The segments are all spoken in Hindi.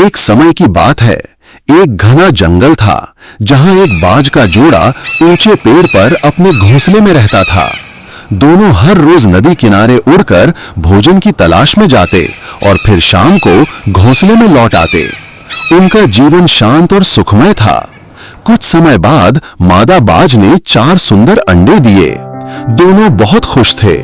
एक समय की बात है। एक घना जंगल था जहां एक बाज का जोड़ा ऊंचे पेड़ पर अपने घोंसले में रहता था। दोनों हर रोज नदी किनारे उड़कर भोजन की तलाश में जाते और फिर शाम को घोंसले में लौट आते। उनका जीवन शांत और सुखमय था। कुछ समय बाद मादा बाज ने 4 सुंदर अंडे दिए। दोनों बहुत खुश थे।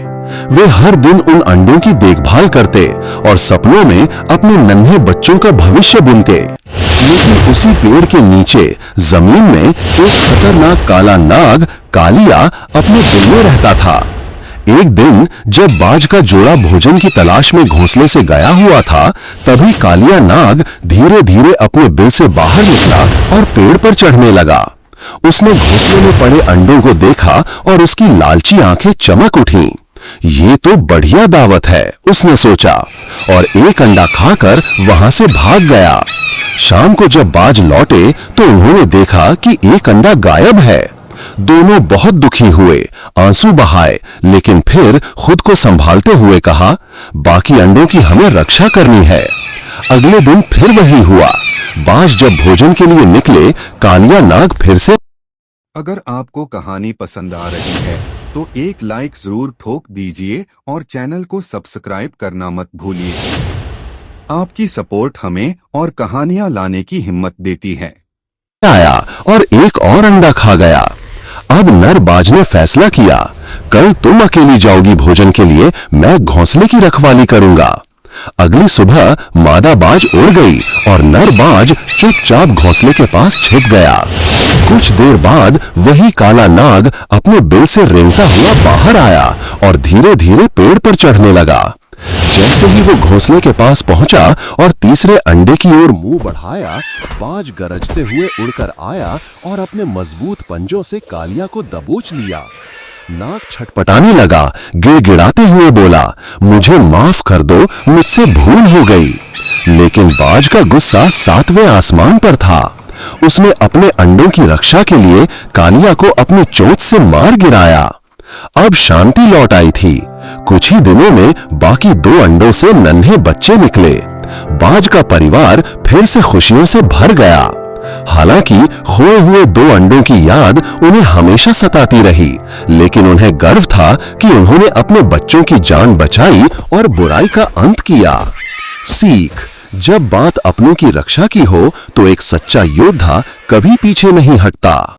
वे हर दिन उन अंडों की देखभाल करते और सपनों में अपने नन्हे बच्चों का भविष्य बुनते। लेकिन उसी पेड़ के नीचे जमीन में एक खतरनाक काला नाग कालिया अपने दिल में रहता था। एक दिन जब बाज का जोड़ा भोजन की तलाश में घोंसले से गया हुआ था, तभी कालिया नाग धीरे धीरे अपने बिल से बाहर निकला और पेड़ पर चढ़ने लगा। उसने घोंसले में पड़े अंडों को देखा और उसकी लालची आंखें चमक उठीं। ये तो बढ़िया दावत है, उसने सोचा, और एक अंडा खाकर वहां से भाग गया। शाम को जब बाज लौटे तो उन्होंने देखा कि एक अंडा गायब है। दोनों बहुत दुखी हुए, आंसू बहाए, लेकिन फिर खुद को संभालते हुए कहा, बाकी अंडों की हमें रक्षा करनी है। अगले दिन फिर वही हुआ। बाज जब भोजन के लिए निकले, कालिया नाग फिर से। अगर आपको कहानी पसंद आ रही है तो एक लाइक जरूर ठोक दीजिए और चैनल को सब्सक्राइब करना मत भूलिए। आपकी सपोर्ट हमें और कहानियां लाने की हिम्मत देती है। आया और एक और अंडा खा गया। अब नर बाज ने फैसला किया, कल तुम अकेली जाओगी भोजन के लिए, मैं घोंसले की रखवाली करूंगा। अगली सुबह मादा बाज उड़ गई और नर बाज चुपचाप घोंसले के पास छिप गया। कुछ देर बाद वही काला नाग अपने बिल से रेंगता हुआ बाहर आया और धीरे धीरे पेड़ पर चढ़ने लगा। जैसे ही वो घोंसले के पास पहुंचा और तीसरे अंडे की ओर मुंह बढ़ाया, बाज गरजते हुए उड़कर आया और अपने मजबूत पंजों से कालिया को दबोच लिया। नाग छटपटाने लगा, गिड़गिड़ाते हुए बोला, मुझे माफ कर दो, मुझसे भूल हो गई। लेकिन बाज का गुस्सा 7वें आसमान पर था। उसने अपने अंडों की रक्षा के लिए कालिया को अपनी चोंच से मार गिराया। अब शांति लौट आई थी। कुछ ही दिनों में बाकी 2 अंडों से नन्हे बच्चे निकले। बाज का परिवार फिर से खुशियों से भर गया। हालांकि खोए हुए 2 अंडों की याद उन्हें हमेशा सताती रही, लेकिन उन्हें गर्व था कि उन्होंने अपने बच्चों की जान बचाई और बुराई का अंत किया। सीख: जब बात अपनों की रक्षा की हो तो एक सच्चा योद्धा कभी पीछे नहीं हटता।